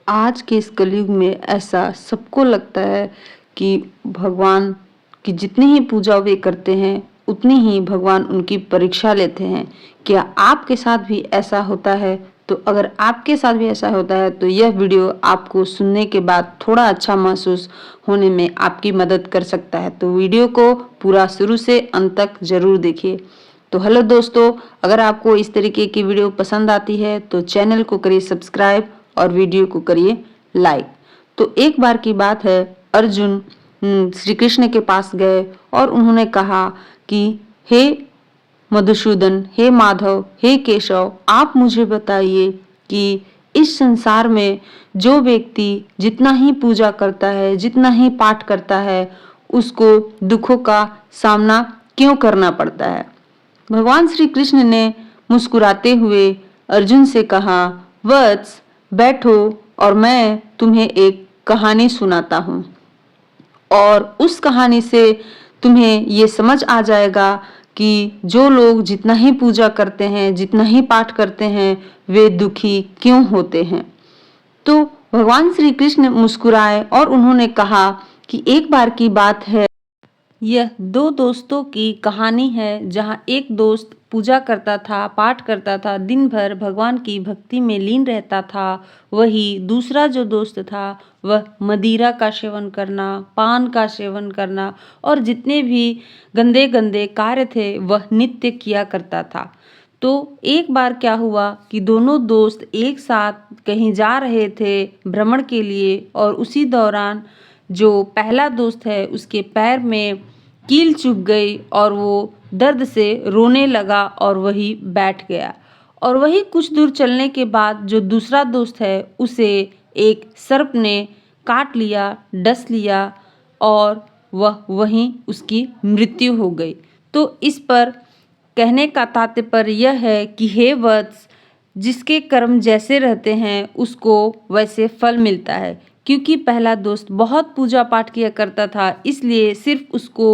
आज के इस कलयुग में ऐसा सबको लगता है कि भगवान की जितनी ही पूजा वे करते हैं उतनी ही भगवान उनकी परीक्षा लेते हैं। क्या आपके साथ भी ऐसा होता है? तो अगर आपके साथ भी ऐसा होता है तो यह वीडियो आपको सुनने के बाद थोड़ा अच्छा महसूस होने में आपकी मदद कर सकता है। तो वीडियो को पूरा शुरू से अंत तक जरूर देखिए। तो हेलो दोस्तों, अगर आपको इस तरीके की वीडियो पसंद आती है तो चैनल को करिए सब्सक्राइब और वीडियो को करिए लाइक। तो एक बार की बात है, अर्जुन श्री कृष्ण के पास गए और उन्होंने कहा कि हे मधुसूदन, हे माधव, हे केशव, आप मुझे बताइए कि इस संसार में जो व्यक्ति जितना ही पूजा करता है, जितना ही पाठ करता है, उसको दुखों का सामना क्यों करना पड़ता है। भगवान श्री कृष्ण ने मुस्कुराते हुए अर्जुन से कहा, वत्स बैठो और मैं तुम्हें एक कहानी सुनाता हूँ और उस कहानी से तुम्हें ये समझ आ जाएगा कि जो लोग जितना ही पूजा करते हैं, जितना ही पाठ करते हैं, वे दुखी क्यों होते हैं। तो भगवान श्री कृष्ण मुस्कुराए और उन्होंने कहा कि एक बार की बात है, यह दो दोस्तों की कहानी है जहाँ एक दोस्त पूजा करता था, पाठ करता था, दिन भर भगवान की भक्ति में लीन रहता था। वही दूसरा जो दोस्त था वह मदिरा का सेवन करना, पान का सेवन करना और जितने भी गंदे गंदे कार्य थे वह नित्य किया करता था। तो एक बार क्या हुआ कि दोनों दोस्त एक साथ कहीं जा रहे थे भ्रमण के लिए और उसी दौरान जो पहला दोस्त है उसके पैर में कील चुभ गई और वो दर्द से रोने लगा और वही बैठ गया। और वही कुछ दूर चलने के बाद जो दूसरा दोस्त है उसे एक सर्प ने काट लिया, डस लिया और वह वहीं उसकी मृत्यु हो गई। तो इस पर कहने का तात्पर्य यह है कि हे वत्स, जिसके कर्म जैसे रहते हैं उसको वैसे फल मिलता है। क्योंकि पहला दोस्त बहुत पूजा पाठ किया करता था इसलिए सिर्फ उसको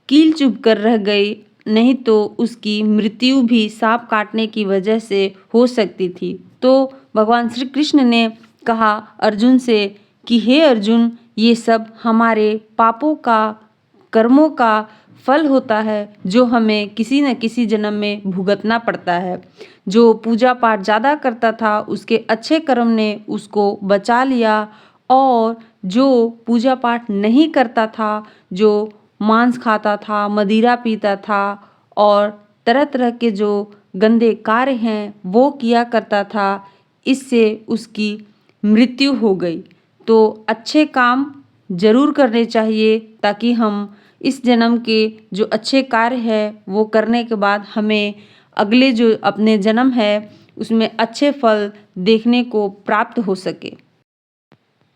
कील चुभ कर रह गई, नहीं तो उसकी मृत्यु भी सांप काटने की वजह से हो सकती थी। तो भगवान श्री कृष्ण ने कहा अर्जुन से कि हे अर्जुन, ये सब हमारे पापों का, कर्मों का फल होता है जो हमें किसी न किसी जन्म में भुगतना पड़ता है। जो पूजा पाठ ज़्यादा करता था उसके अच्छे कर्म ने उसको बचा लिया और जो पूजा पाठ नहीं करता था, जो मांस खाता था, मदिरा पीता था और तरह तरह के जो गंदे कार्य हैं वो किया करता था, इससे उसकी मृत्यु हो गई। तो अच्छे काम जरूर करने चाहिए ताकि हम इस जन्म के जो अच्छे कार्य है वो करने के बाद हमें अगले जो अपने जन्म है उसमें अच्छे फल देखने को प्राप्त हो सके।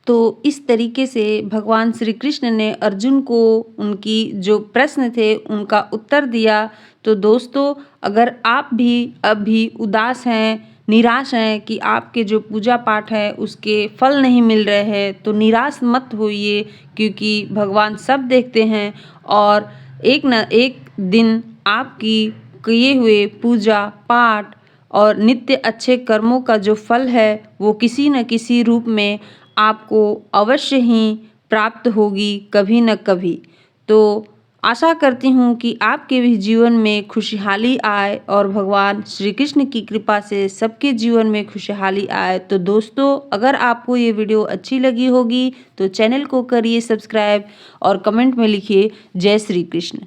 तो इस तरीके से भगवान श्री कृष्ण ने अर्जुन को उनकी जो प्रश्न थे उनका उत्तर दिया। तो दोस्तों, अगर आप भी अभी उदास हैं, निराश हैं कि आपके जो पूजा पाठ है उसके फल नहीं मिल रहे हैं, तो निराश मत होइए क्योंकि भगवान सब देखते हैं और एक न एक दिन आपकी किए हुए पूजा पाठ और नित्य अच्छे कर्मों का जो फल है वो किसी न किसी रूप में आपको अवश्य ही प्राप्त होगी कभी न कभी। तो आशा करती हूँ कि आपके भी जीवन में खुशहाली आए और भगवान श्री कृष्ण की कृपा से सबके जीवन में खुशहाली आए। तो दोस्तों, अगर आपको ये वीडियो अच्छी लगी होगी तो चैनल को करिए सब्सक्राइब और कमेंट में लिखिए जय श्री कृष्ण।